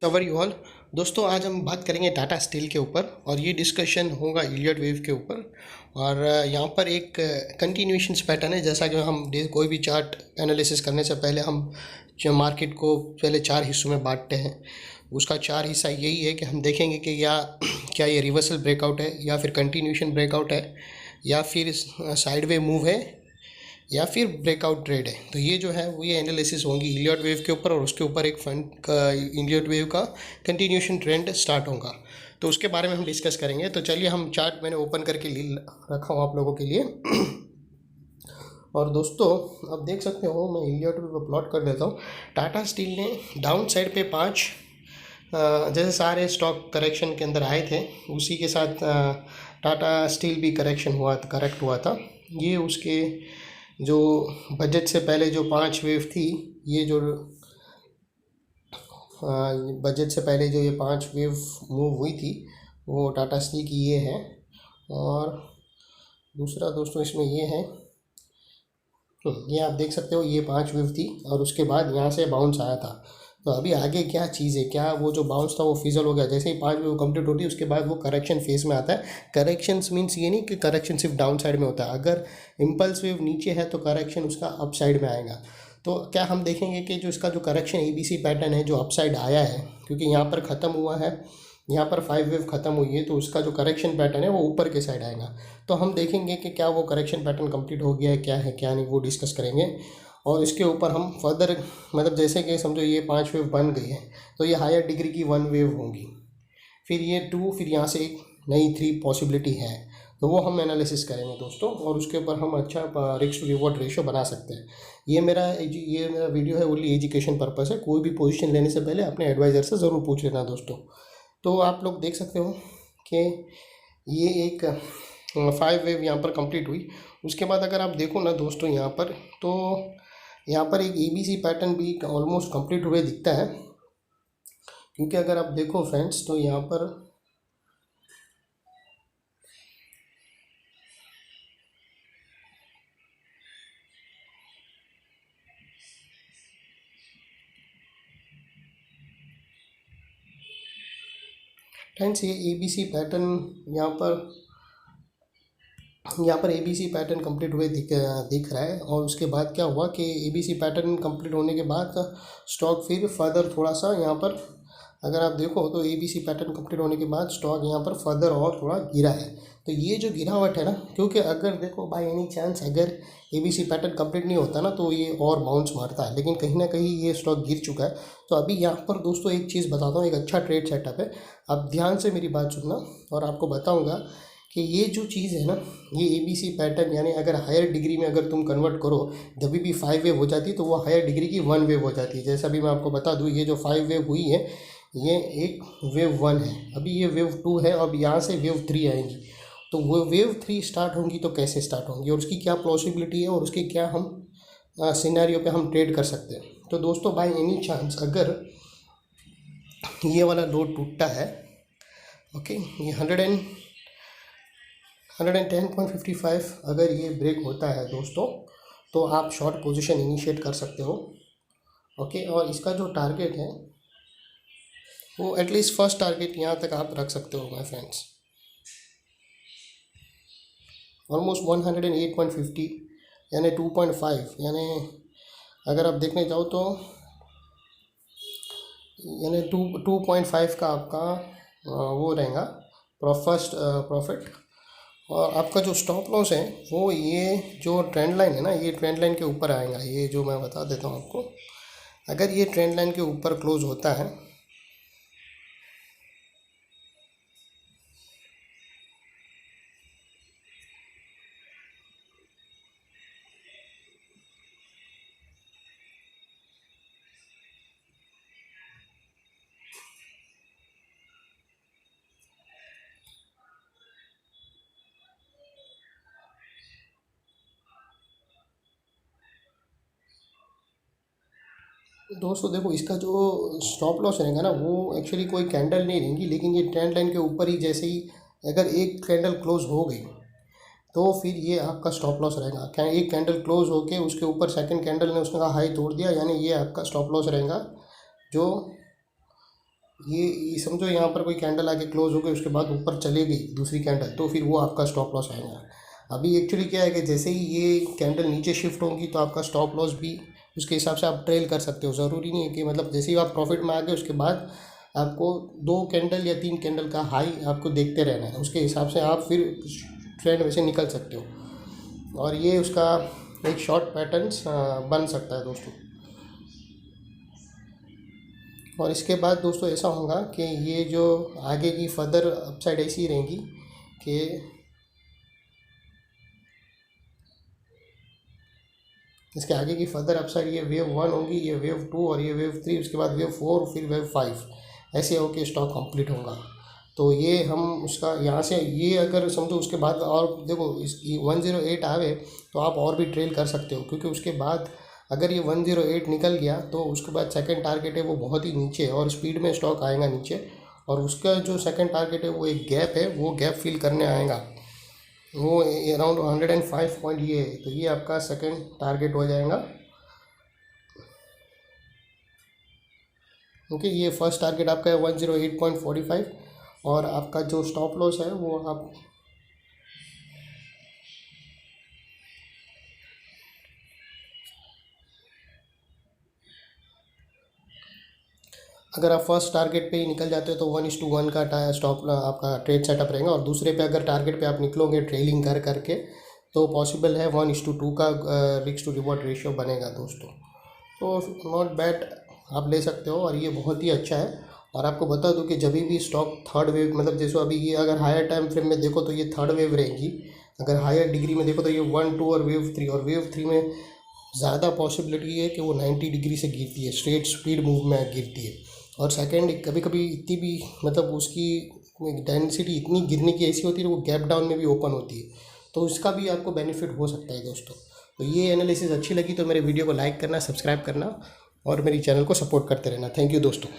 Cover you all. दोस्तों, आज हम बात करेंगे टाटा स्टील के ऊपर और ये डिस्कशन होगा इलियट वेव के ऊपर। और यहाँ पर एक कंटिन्यूएशंस पैटर्न है। जैसा कि कोई भी चार्ट एनालिसिस करने से पहले हम जो मार्केट को पहले चार हिस्सों में बांटते हैं। उसका चार हिस्सा यही है कि हम देखेंगे कि या क्या ये रिवर्सल ब्रेकआउट है, या फिर कंटिन्यूएशन ब्रेकआउट है, या फिर साइडवे मूव है, या फिर ब्रेकआउट ट्रेड है। तो ये जो है वो ये एनालिसिस होंगी इलियट वेव के ऊपर, और उसके ऊपर एक फंड का इलियट वेव का कंटिन्यूशन ट्रेंड स्टार्ट होगा। तो उसके बारे में हम डिस्कस करेंगे। तो चलिए, हम चार्ट मैंने ओपन करके रखा हूँ आप लोगों के लिए। और दोस्तों, आप देख सकते हो, मैं इलियट वेव प्लॉट कर देता हूँ। टाटा स्टील ने डाउन साइड पे 5 जैसे सारे स्टॉक करेक्शन के अंदर आए थे, उसी के साथ टाटा स्टील भी करेक्ट हुआ था। ये उसके जो बजट से पहले जो 5 वेव थी, ये जो बजट से पहले जो ये 5 वेव मूव हुई थी, वो टाटा स्टील की ये है। और दूसरा दोस्तों इसमें ये है, ये आप देख सकते हो, ये 5 वेव थी और उसके बाद यहाँ से बाउंस आया था। तो अभी आगे क्या चीज़ है, क्या वो जो बाउंस था वो फिजल हो गया? जैसे ही 5 वेव कंप्लीट होती है, उसके बाद वो करेक्शन फेज में आता है। करेक्शंस मीन्स ये नहीं कि करेक्शन सिर्फ डाउन साइड में होता है। अगर इम्पल्स वेव नीचे है तो करेक्शन उसका अप साइड में आएगा। तो क्या हम देखेंगे कि जो इसका जो करेक्शन ABC पैटर्न है जो अप साइड आया है, क्योंकि यहाँ पर ख़त्म हुआ है, यहाँ पर 5 वेव ख़त्म हुई है, तो उसका जो करेक्शन पैटर्न है वो ऊपर के साइड आएगा। तो हम देखेंगे कि क्या वो करेक्शन पैटर्न कंप्लीट हो गया है क्या नहीं, वो डिस्कस करेंगे। और इसके ऊपर हम फर्दर, मतलब जैसे कि समझो ये 5 वेव बन गई है, तो ये हायर डिग्री की 1 वेव होंगी, फिर ये 2, फिर यहाँ से एक नई 3 पॉसिबिलिटी है। तो वो हम एनालिसिस करेंगे दोस्तों, और उसके ऊपर हम अच्छा रिस्क टू रिवॉर्ड रेशियो बना सकते हैं। ये मेरा वीडियो है ओनली एजुकेशन पर्पस है। कोई भी पोजीशन लेने से पहले अपने एडवाइज़र से ज़रूर पूछ लेना दोस्तों। तो आप लोग देख सकते हो कि ये एक 5 वेव यहाँ पर कंप्लीट हुई। उसके बाद अगर आप देखो ना दोस्तों यहाँ पर, तो यहाँ पर एक ABC पैटर्न भी ऑलमोस्ट कंप्लीट हुए दिखता है। क्योंकि अगर आप देखो फ्रेंड्स, तो यहाँ पर फ्रेंड्स ये ABC पैटर्न यहाँ पर ABC पैटर्न कंप्लीट हुए दिख रहा है। और उसके बाद क्या हुआ कि ABC पैटर्न कंप्लीट होने के बाद स्टॉक फिर फर्दर थोड़ा सा यहाँ पर, अगर आप देखो तो ABC पैटर्न कंप्लीट होने के बाद स्टॉक यहाँ पर फर्दर और थोड़ा गिरा है। तो ये जो गिरावट है ना, क्योंकि अगर देखो बाय एनी चांस अगर ABC पैटर्न कंप्लीट नहीं होता ना, तो ये और बाउंस मारता है, लेकिन कहीं ना कहीं ये स्टॉक गिर चुका है। तो अभी यहाँ पर दोस्तों एक चीज़ बताता हूँ, एक अच्छा ट्रेड सेटअप है। आप ध्यान से मेरी बात सुनना, और आपको बताऊँगा कि ये जो चीज़ है ना, ये ABC पैटर्न, यानी अगर हायर डिग्री में अगर तुम कन्वर्ट करो, जब भी 5 वेव हो जाती है तो वो हायर डिग्री की 1 वेव हो जाती है। जैसा भी मैं आपको बता दूँ, ये जो 5 वेव हुई है, ये एक वेव 1 है, अभी ये वेव 2 है, अब यहाँ से वेव 3 आएंगी। तो वो वेव 3 स्टार्ट होंगी तो कैसे स्टार्ट होंगी, और उसकी क्या पॉसिबिलिटी है, और उसकी क्या हम सिनेरियो पे हम ट्रेड कर सकते हैं। तो दोस्तों, बाय एनी चांस अगर ये वाला लोड टूटता है, ओके, ये 110.55 अगर ये ब्रेक होता है दोस्तों, तो आप शॉर्ट पोजीशन इनिशिएट कर सकते हो। ओके, और इसका जो टारगेट है वो एटलीस्ट फर्स्ट टारगेट यहाँ तक आप रख सकते हो माय फ्रेंड्स, ऑलमोस्ट 108.50, यानी 2.5, यानी अगर आप देखने जाओ तो यानी 2.5 का आपका वो रहेगा फर्स्ट प्रॉफिट। और आपका जो स्टॉप लॉस है वो ये जो ट्रेंड लाइन है ना, ये ट्रेंड लाइन के ऊपर आएगा। ये जो मैं बता देता हूँ आपको, अगर ये ट्रेंड लाइन के ऊपर क्लोज होता है, दोस्तों देखो, इसका जो स्टॉप लॉस रहेगा ना, वो एक्चुअली कोई कैंडल नहीं रहेंगी, लेकिन ये ट्रेंड लाइन के ऊपर ही जैसे ही अगर एक कैंडल क्लोज हो गई, तो फिर ये आपका स्टॉप लॉस रहेगा। एक कैंडल क्लोज होके उसके ऊपर सेकंड कैंडल ने उसका हाई तोड़ दिया, यानी ये आपका स्टॉप लॉस रहेगा, जो ये समझो यहाँ पर कोई कैंडल आके क्लोज हो गई, उसके बाद ऊपर चले गई दूसरी कैंडल, तो फिर वो आपका स्टॉप लॉस आएगा। अभी एक्चुअली क्या है कि जैसे ही ये कैंडल नीचे शिफ्ट होंगी तो आपका स्टॉप लॉस भी उसके हिसाब से आप ट्रेल कर सकते हो। ज़रूरी नहीं है कि मतलब जैसे ही आप प्रॉफिट में आ गए उसके बाद आपको 2 कैंडल या 3 कैंडल का हाई आपको देखते रहना है, उसके हिसाब से आप फिर ट्रेंड वैसे निकल सकते हो। और ये उसका एक शॉर्ट पैटर्न्स बन सकता है दोस्तों। और इसके बाद दोस्तों ऐसा होगा कि ये जो आगे की फर्दर अपसाइड ऐसी रहेंगी कि इसके आगे की फर्दर अपसाइड ये वेव 1 होगी, ये वेव 2 और ये वेव 3, उसके बाद वेव 4, फिर वेव 5, ऐसे होके स्टॉक कंप्लीट होगा। तो ये हम उसका यहाँ से ये अगर समझो उसके बाद और देखो इस 108 आवे तो आप और भी ट्रेल कर सकते हो, क्योंकि उसके बाद अगर ये 108 निकल गया तो उसके बाद सेकंड टारगेट है वो बहुत ही नीचे है और स्पीड में स्टॉक आएगा नीचे, और उसका जो सेकंड टारगेट है वो एक गैप है, वो गैप फिल करने आएगा, वो अराउंड 105 पॉइंट ये है। तो ये आपका सेकंड टारगेट हो जाएगा, क्योंकि ये फर्स्ट टारगेट आपका है 108.45 और आपका जो स्टॉप लॉस है वो आप अगर आप फर्स्ट टारगेट पे ही निकल जाते हो तो 1:1 का स्टॉप आपका ट्रेड सेटअप रहेगा, और दूसरे पे अगर टारगेट पे आप निकलोगे ट्रेलिंग कर करके तो पॉसिबल है 1:2 का रिस्क टू रिवॉर्ड रेशियो बनेगा दोस्तों। तो नॉट बैड, आप ले सकते हो और ये बहुत ही अच्छा है। और आपको बता दूं कि जब भी स्टॉक थर्ड वेव मतलब जैसे अभी ये अगर हायर टाइम फ्रेम में देखो तो ये थर्ड वेव रहेगी, अगर हायर डिग्री में देखो तो ये 1, 2 और वेव 3 में ज़्यादा पॉसिबिलिटी है कि वो 90 डिग्री से गिरती है, स्ट्रेट स्पीड मूव में गिरती है। और सेकंड कभी कभी इतनी भी मतलब उसकी डेंसिटी इतनी गिरने की ऐसी होती है वो गैप डाउन में भी ओपन होती है, तो इसका भी आपको बेनिफिट हो सकता है दोस्तों। तो ये एनालिसिस अच्छी लगी तो मेरे वीडियो को लाइक करना, सब्सक्राइब करना और मेरी चैनल को सपोर्ट करते रहना। थैंक यू दोस्तों।